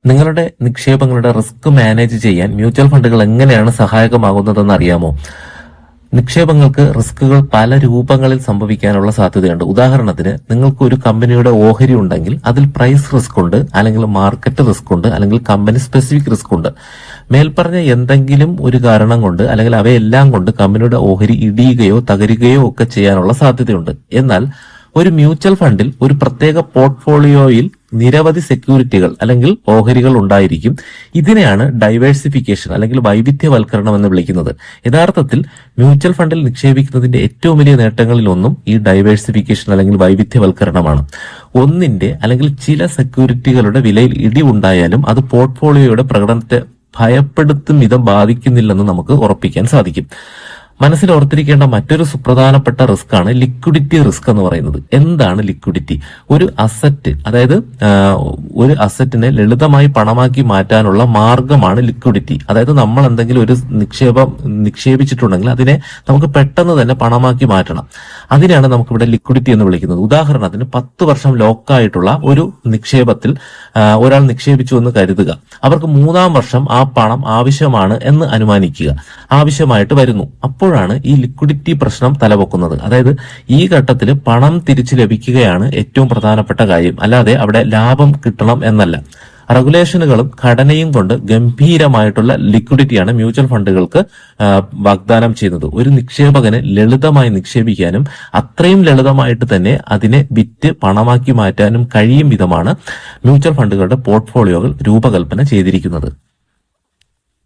നിങ്ങളുടെ നിക്ഷേപങ്ങളുടെ risk manage ചെയ്യാൻ mutual ഫണ്ടുകൾ എങ്ങനെയാണ് സഹായകമാകുന്നതെന്ന് അറിയാമോ? നിക്ഷേപങ്ങൾക്ക് റിസ്കുകൾ പല രൂപങ്ങളിൽ സംഭവിക്കാനുള്ള സാധ്യതയുണ്ട്. ഉദാഹരണത്തിന്, നിങ്ങൾക്ക് ഒരു കമ്പനിയുടെ ഓഹരി ഉണ്ടെങ്കിൽ അതിൽ പ്രൈസ് റിസ്ക് ഉണ്ട്, അല്ലെങ്കിൽ മാർക്കറ്റ് റിസ്ക് ഉണ്ട്, അല്ലെങ്കിൽ കമ്പനി സ്പെസിഫിക് റിസ്ക് ഉണ്ട്. മേൽപ്പറഞ്ഞ എന്തെങ്കിലും ഒരു കാരണം കൊണ്ട് അല്ലെങ്കിൽ അവയെല്ലാം കൊണ്ട് കമ്പനിയുടെ ഓഹരി ഇടിയുകയോ തകരുകയോ ഒക്കെ ചെയ്യാനുള്ള സാധ്യതയുണ്ട്. എന്നാൽ ഒരു മ്യൂച്വൽ ഫണ്ടിൽ ഒരു പ്രത്യേക പോർട്ട്ഫോളിയോയിൽ നിരവധി സെക്യൂരിറ്റികൾ അല്ലെങ്കിൽ ഓഹരികൾ ഉണ്ടായിരിക്കും. ഇതിനെയാണ് ഡൈവേഴ്സിഫിക്കേഷൻ അല്ലെങ്കിൽ വൈവിധ്യവൽക്കരണം എന്ന് വിളിക്കുന്നത്. യഥാർത്ഥത്തിൽ മ്യൂച്വൽ ഫണ്ടിൽ നിക്ഷേപിക്കുന്നതിന്റെ ഏറ്റവും വലിയ നേട്ടങ്ങളിൽ ഒന്നും ഈ ഡൈവേഴ്സിഫിക്കേഷൻ അല്ലെങ്കിൽ വൈവിധ്യവൽക്കരണമാണ്. ഒന്നിന്റെ അല്ലെങ്കിൽ ചില സെക്യൂരിറ്റികളുടെ വിലയിൽ ഇടിവുണ്ടായാലും അത് പോർട്ട്ഫോളിയോയുടെ പ്രകടനത്തെ ഭയപ്പെടുത്തും വിധം ബാധിക്കുന്നില്ലെന്ന് നമുക്ക് ഉറപ്പിക്കാൻ സാധിക്കും. മനസ്സിൽ ഓർത്തിരിക്കേണ്ട മറ്റൊരു സുപ്രധാനപ്പെട്ട റിസ്ക് ആണ് ലിക്വിഡിറ്റി റിസ്ക് എന്ന് പറയുന്നത്. എന്താണ് ലിക്വിഡിറ്റി? ഒരു അസറ്റ്, അതായത് ഒരു അസറ്റിനെ ലളിതമായി പണമാക്കി മാറ്റാനുള്ള മാർഗമാണ് ലിക്വിഡിറ്റി. അതായത് നമ്മൾ എന്തെങ്കിലും ഒരു നിക്ഷേപിച്ചിട്ടുണ്ടെങ്കിൽ അതിനെ നമുക്ക് പെട്ടെന്ന് തന്നെ പണമാക്കി മാറ്റണം. അതിനാണ് നമുക്കിവിടെ ലിക്വിഡിറ്റി എന്ന് വിളിക്കുന്നത്. ഉദാഹരണത്തിന് 10 വർഷം ലോക്കായിട്ടുള്ള ഒരു നിക്ഷേപത്തിൽ ഒരാൾ നിക്ഷേപിച്ചു എന്ന് കരുതുക. അവർക്ക് 3-ാം വർഷം ആ പണം ആവശ്യമാണ് എന്ന് അനുമാനിക്കുക. ആവശ്യമായിട്ട് വരുന്നു. അപ്പോഴാണ് ഈ ലിക്വിഡിറ്റി പ്രശ്നം തലപൊക്കുന്നത്. അതായത് ഈ ഘട്ടത്തിൽ പണം തിരിച്ചു ലഭിക്കുകയാണ് ഏറ്റവും പ്രധാനപ്പെട്ട കാര്യം, അല്ലാതെ അവിടെ ലാഭം കിട്ടണം എന്നല്ല. റെഗുലേഷനുകളും ഘടനയും കൊണ്ട് ഗംഭീരമായിട്ടുള്ള ലിക്വിഡിറ്റിയാണ് മ്യൂച്വൽ ഫണ്ടുകൾക്ക് വാഗ്ദാനം ചെയ്യുന്നത്. ഒരു നിക്ഷേപകന് ലളിതമായി നിക്ഷേപിക്കാനും അത്രയും ലളിതമായിട്ട് തന്നെ അതിനെ വിറ്റ് പണമാക്കി മാറ്റാനും കഴിയും വിധമാണ് മ്യൂച്വൽ ഫണ്ടുകളുടെ പോർട്ട്ഫോളിയോകൾ രൂപകൽപ്പന ചെയ്തിരിക്കുന്നത്.